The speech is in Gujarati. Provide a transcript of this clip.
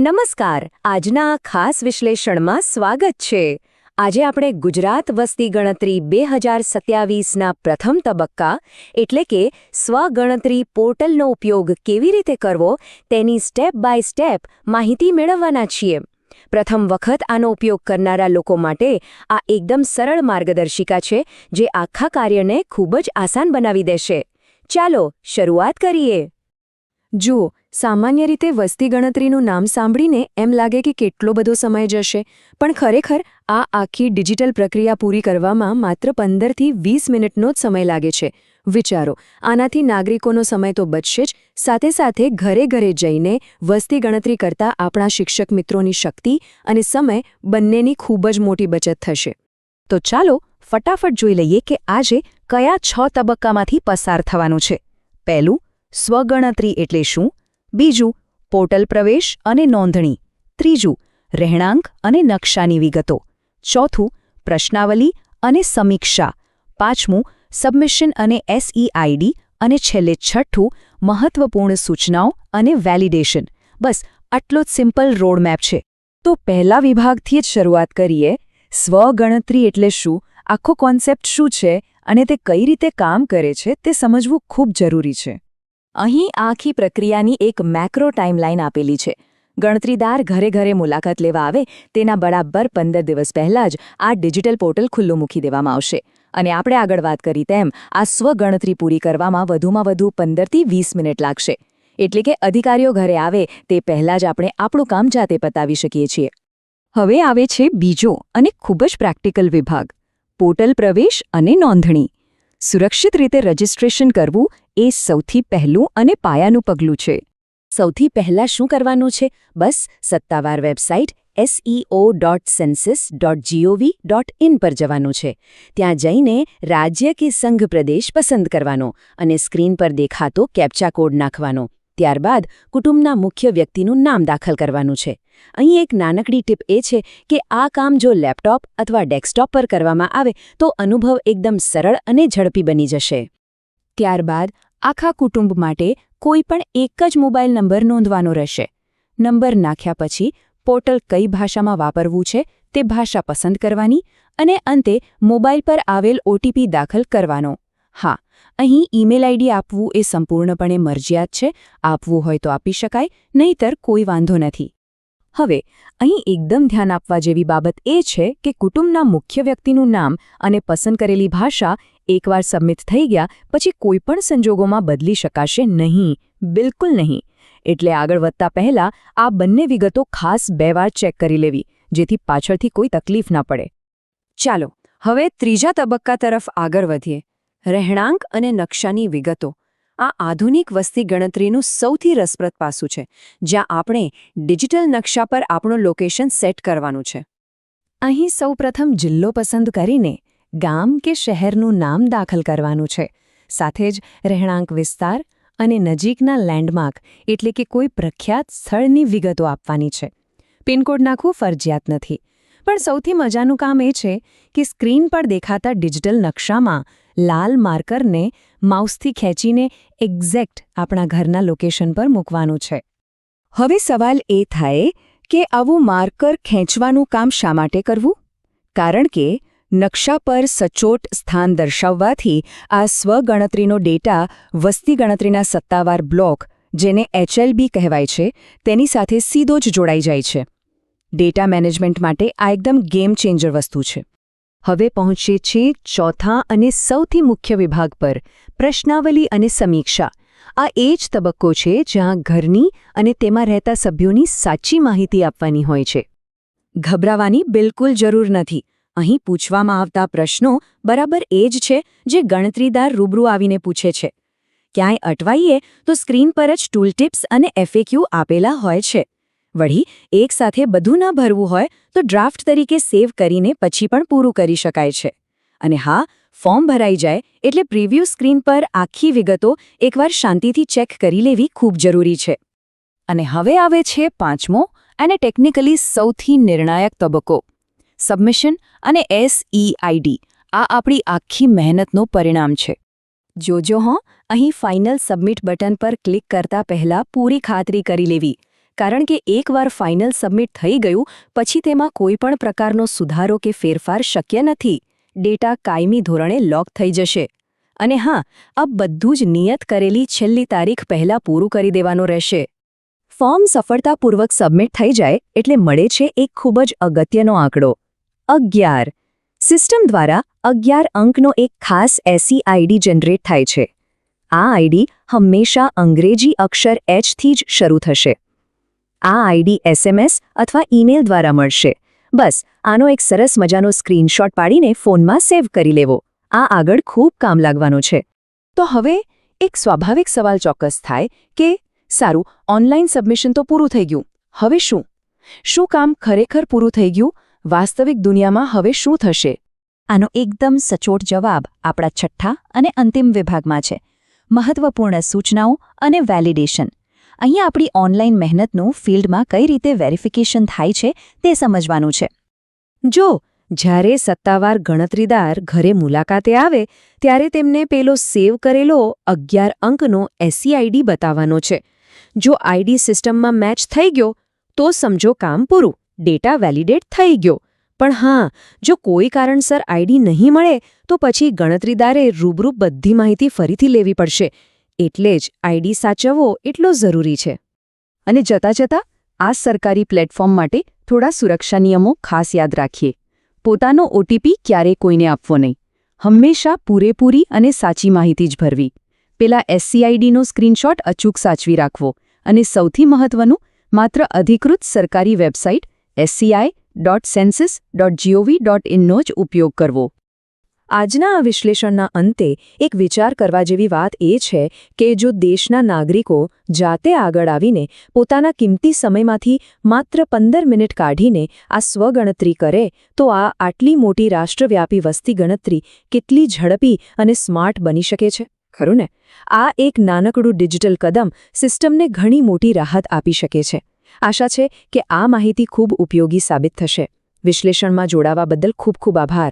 નમસ્કાર. આજના આ ખાસ વિશ્લેષણમાં સ્વાગત છે. આજે આપણે ગુજરાત વસ્તી ગણતરી 2027ના પ્રથમ તબક્કા એટલે કે સ્વગણતરી પોર્ટલનો ઉપયોગ કેવી રીતે કરવો તેની સ્ટેપ બાય સ્ટેપ માહિતી મેળવવાના છીએ. પ્રથમ વખત આનો ઉપયોગ કરનારા લોકો માટે આ એકદમ સરળ માર્ગદર્શિકા છે જે આખા કાર્યને ખૂબ જ આસાન બનાવી દેશે. ચાલો શરૂઆત કરીએ. જુઓ, સામાન્ય રીતે વસ્તી ગણતરીનું નામ સાંભળીને એમ લાગે કે કેટલો બધો સમય જશે, પણ ખરેખર આ આખી ડિજિટલ પ્રક્રિયા પૂરી કરવામાં માત્ર 15થી 20 મિનિટનો જ સમય લાગે છે. વિચારો, આનાથી નાગરિકોનો સમય તો બચશે જ, સાથે સાથે ઘરે ઘરે જઈને વસ્તી ગણતરી કરતા આપણા શિક્ષક મિત્રોની શક્તિ અને સમય બંનેની ખૂબ જ મોટી બચત થશે. તો ચાલો ફટાફટ જોઈ લઈએ કે આજે કયા 6 તબક્કામાંથી પસાર થવાનું છે. પહેલું, સ્વગણતરી એટલે શું? બીજું, પોર્ટલ પ્રવેશ અને નોંધણી. ત્રીજું, રહેણાંક અને નકશાની વિગતો. ચોથું, પ્રશ્નાવલી અને સમીક્ષા. પાંચમું, સબમિશન અને SEID. અને છેલ્લે છઠ્ઠું, મહત્વપૂર્ણ સૂચનાઓ અને વેલિડેશન. બસ આટલો જ સિમ્પલ રોડમેપ છે. તો પહેલા વિભાગથી જ શરૂઆત કરીએ. સ્વગણતરી એટલે શું, આખો કોન્સેપ્ટ શું છે અને તે કઈ રીતે કામ કરે છે તે સમજવું ખૂબ જરૂરી છે. અહીં આખી પ્રક્રિયાની એક મેક્રો ટાઈમલાઈન આપેલી છે. ગણતરીદાર ઘરે ઘરે મુલાકાત લેવા આવે તેના બરાબર 15 દિવસ પહેલાં જ આ ડિજિટલ પોર્ટલ ખુલ્લું મૂકી દેવામાં આવશે. અને આપણે આગળ વાત કરી તેમ આ સ્વગણતરી પૂરી કરવામાં વધુમાં વધુ 15થી 20 મિનિટ લાગશે. એટલે કે અધિકારીઓ ઘરે આવે તે પહેલાં જ આપણે આપણું કામ જાતે પતાવી શકીએ છીએ. હવે આવે છે બીજો અને ખૂબ જ પ્રેક્ટિકલ વિભાગ, પોર્ટલ પ્રવેશ અને નોંધણી. સુરક્ષિત રીતે રજિસ્ટ્રેશન કરવું એ સૌથી પહેલું અને પાયાનું પગલું છે. સૌથી પહેલાં શું કરવાનું છે? બસ સત્તાવાર વેબસાઇટ seo.census.gov.in પર જવાનું છે. ત્યાં જઈને રાજ્ય કે સંઘ પ્રદેશ પસંદ કરવાનો અને સ્ક્રીન પર દેખાતો કેપ્ચા કોડ નાખવાનો. ત્યારબાદ કુટુંબના મુખ્ય વ્યક્તિનું નામ દાખલ કરવાનું છે. અહીં એક નાનકડી ટીપ એ છે કે આ કામ જો લેપટોપ અથવા ડેસ્કટોપ પર કરવામાં આવે તો અનુભવ એકદમ સરળ અને ઝડપી બની જશે. ત્યારબાદ આખા કુટુંબ માટે કોઈ પણ એક જ મોબાઈલ નંબર નોંધવાનો રહેશે. નંબર નાખ્યા પછી પોર્ટલ કઈ ભાષામાં વાપરવું છે તે ભાષા પસંદ કરવાની અને અંતે મોબાઈલ પર આવેલ OTP દાખલ કરવાનો. હા, અહીં ઈમેલ ID આપવું એ સંપૂર્ણપણે મરજિયાત છે. આપવું હોય તો આપી શકાય, નહીંતર કોઈ વાંધો નથી. હવે અહીં એકદમ ધ્યાન આપવા જેવી બાબત એ છે કે કુટુંબના મુખ્ય વ્યક્તિનું નામ અને પસંદ કરેલી ભાષા એકવાર સબમિટ થઈ ગયા પછી કોઈપણ સંજોગોમાં બદલી શકાશે નહીં, બિલકુલ નહીં. એટલે આગળ વધતા પહેલાં આ બંને વિગતો ખાસ 2 વાર ચેક કરી લેવી, જેથી પાછળથી કોઈ તકલીફ ના પડે. ચાલો હવે ત્રીજા તબક્કા તરફ આગળ વધીએ. રહેણાંક અને નકશાની વિગતો. આ આધુનિક વસ્તી ગણતરીનું સૌથી રસપ્રદ પાસું છે, જ્યાં આપણે ડિજિટલ નકશા પર આપણું લોકેશન સેટ કરવાનું છે. અહીં સૌપ્રથમ જિલ્લો પસંદ કરીને ગામ કે શહેરનું નામ દાખલ કરવાનું છે. સાથે જ રહેણાંક વિસ્તાર અને નજીકના લેન્ડમાર્ક એટલે કે કોઈ પ્રખ્યાત સ્થળની વિગતો આપવાની છે. પિનકોડ નાખવું ફરજિયાત નથી, પણ સૌથી મજાનું કામ એ છે કે સ્ક્રીન પર દેખાતા ડિજિટલ નકશામાં લાલ માર્કરને માઉસથી ખેંચીને એક્ઝેક્ટ આપણા ઘરના લોકેશન પર મૂકવાનું છે. હવે સવાલ એ થાય કે આવું માર્કર ખેંચવાનું કામ શા માટે કરવું? કારણ કે નકશા પર સચોટ સ્થાન દર્શાવવાથી આ સ્વગણતરીનો ડેટા વસ્તી ગણતરીના સત્તાવાર બ્લોક, જેને HLB કહેવાય છે, તેની સાથે સીધો જ જોડાઈ જાય છે. ડેટા મેનેજમેન્ટ માટે આ એકદમ ગેમ ચેન્જર વસ્તુ છે. હવે પહોંચીએ છીએ ચોથા અને સૌથી મુખ્ય વિભાગ પર, પ્રશ્નાવલી અને સમીક્ષા. આ એ જ તબક્કો છે જ્યાં ઘરની અને તેમાં રહેતા સભ્યોની સાચી માહિતી આપવાની હોય છે. ગભરાવાની બિલકુલ જરૂર નથી. અહીં પૂછવામાં આવતા પ્રશ્નો બરાબર એ જ છે જે ગણતરીદાર રૂબરૂ આવીને પૂછે છે. ક્યાંય અટવાઈએ તો સ્ક્રીન પર જ ટૂલટિપ્સ અને FAQ આપેલા હોય છે. વળી એકસાથે બધું ન ભરવું હોય તો ડ્રાફ્ટ તરીકે સેવ કરીને પછી પણ પૂરું કરી શકાય છે. અને હા, ફોર્મ ભરાઈ જાય એટલે પ્રિવ્યૂ સ્ક્રીન પર આખી વિગતો એકવાર શાંતિથી ચેક કરી લેવી ખૂબ જરૂરી છે. અને હવે આવે છે પાંચમો અને ટેકનિકલી સૌથી નિર્ણાયક તબક્કો, સબમિશન અને SEID. આ આપણી આખી મહેનતનું પરિણામ છે. જોજો અહીં ફાઇનલ સબમિટ બટન પર ક્લિક કરતા પહેલાં પૂરી ખાતરી કરી લેવી, કારણ કે એકવાર ફાઇનલ સબમિટ થઈ ગયું પછી તેમાં કોઈ પણ પ્રકારનો સુધારો કે ફેરફાર શક્ય નથી. ડેટા કાયમી ધોરણે લોક થઈ જશે. અને હા, આ બધું જ નિયત કરેલી છેલ્લી તારીખ પહેલાં પૂરું કરી દેવાનું રહેશે. ફોર્મ સફળતાપૂર્વક સબમિટ થઈ જાય એટલે મળે છે એક ખૂબ જ અગત્યનો આંકડો 11. સિસ્ટમ દ્વારા 11 અંકનો એક ખાસ એસી આઈડી જનરેટ થાય છે. આ આઈડી હંમેશા અંગ્રેજી અક્ષર એચથી જ શરૂ થશે. આ આઈડી એસએમએસ અથવા ઈમેલ દ્વારા મળશે. બસ આનો એક સરસ મજાનો સ્ક્રીનશોટ પાડીને ફોનમાં સેવ કરી લેવો. આ આગળ ખૂબ કામ લાગવાનું છે. તો હવે એક સ્વાભાવિક સવાલ ચોક્કસ થાય કે સારું, ઓનલાઈન સબમિશન તો પૂરું થઈ ગયું, હવે શું? શું કામ ખરેખર પૂરું થઈ ગયું? વાસ્તવિક દુનિયામાં હવે શું થશે? આનો એકદમ સચોટ જવાબ આપણા છઠ્ઠા અને અંતિમ વિભાગમાં છે. મહત્વપૂર્ણ સૂચનાઓ અને વેલિડેશન. અહીંયા આપણી ઓનલાઈન મહેનતનું ફિલ્ડમાં કઈ રીતે વેરિફિકેશન થાય છે તે સમજવાનું છે. જો જ્યારે સત્તાવાર ગણતરીદાર ઘરે મુલાકાતે આવે ત્યારે તેમને પેલો સેવ કરેલો 11 અંકનો એસી આઈડી બતાવવાનો છે. જો આઈડી સિસ્ટમમાં મેચ થઈ ગયો તો સમજો કામ પૂરું, ડેટા વેલિડેટ થઈ ગયો. પણ હા, જો કોઈ કારણસર આઈડી નહીં મળે તો પછી ગણતરીદારે રૂબરૂ બધી માહિતી ફરીથી લેવી પડશે. એટલે જ આઈડી સાચવવો એટલો જરૂરી છે. અને જતાં આ સરકારી પ્લેટફોર્મ માટે થોડા સુરક્ષા નિયમો ખાસ યાદ રાખીએ. પોતાનો ઓટીપી ક્યારેય કોઈને આપવો નહીં. હંમેશા પૂરેપૂરી અને સાચી માહિતી જ ભરવી. પેલા એસસીઆઈડીનો સ્ક્રીનશોટ અચૂક સાચવી રાખવો. અને સૌથી મહત્વનું, માત્ર અધિકૃત સરકારી વેબસાઇટ sci.census.gov.in નો જ ઉપયોગ કરવો. આજના આ વિશ્લેષણના અંતે એક વિચાર કરવા જેવી વાત એ છે કે જો દેશના નાગરિકો જાતે આગળ આવીને પોતાના કિંમતી સમયમાંથી માત્ર 15 મિનિટ કાઢીને આ સ્વગણતરી કરે તો આ આટલી મોટી રાષ્ટ્રવ્યાપી વસ્તી ગણતરી કેટલી ઝડપી અને સ્માર્ટ બની શકે છે, ખરું ને? આ એક નાનકડું ડિજિટલ કદમ સિસ્ટમને ઘણી મોટી રાહત આપી શકે છે. આશા છે કે આ માહિતી ખૂબ ઉપયોગી સાબિત થશે. વિશ્લેષણમાં જોડાવા બદલ ખૂબ ખૂબ આભાર.